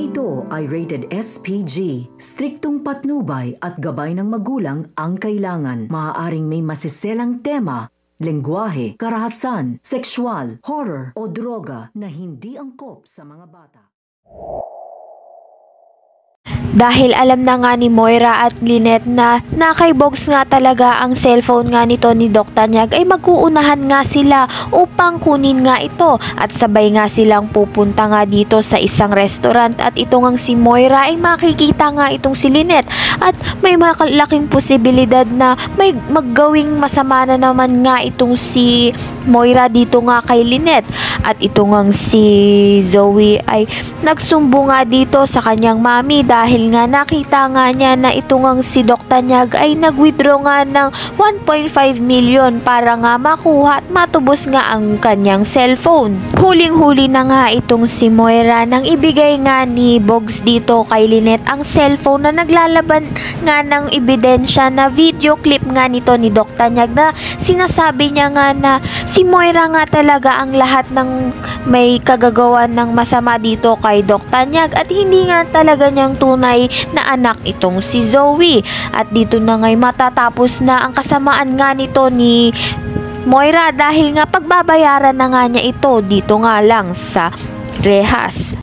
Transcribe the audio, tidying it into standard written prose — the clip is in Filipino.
Programang ito ay rated SPG. Striktong patnubay at gabay ng magulang ang kailangan. Maaaring may masiselang tema, lengguwahe, karahasan, sexual, horror o droga na hindi angkop sa mga bata. Dahil alam na nga ni Moira at Lynette na kay Bogs nga talaga ang cellphone nga nito ni Doc Tanyag, ay mag-uunahan nga sila upang kunin nga ito at sabay nga silang pupunta nga dito sa isang restaurant at ito ngang si Moira ay makikita nga itong si Lynette at may malaking posibilidad na may maggawing masama na naman nga itong si Moira dito nga kay Lynette at ito ngang si Zoe ay nagsumbo nga dito sa kanyang mami dahil nga nakita nga niya na ito ngang si Doc Tanyag ay nag-withdraw nga ng 1.5 million para nga makuha at matubos nga ang kanyang cellphone. Huling-huli na nga itong si Moira nang ibigay nga ni Bogs dito kay Lynette ang cellphone na naglalaban nga ng ebidensya na video clip nga nito ni Doc Tanyag na sinasabi niya nga na si Moira nga talaga ang lahat ng may kagagawan ng masama dito kay Doc Tanyag at hindi nga talaga niyang tunay na anak itong si Zoe. At dito na nga'y matatapos na ang kasamaan nga nito ni Moira dahil nga pagbabayaran na nga niya ito dito nga lang sa rehas.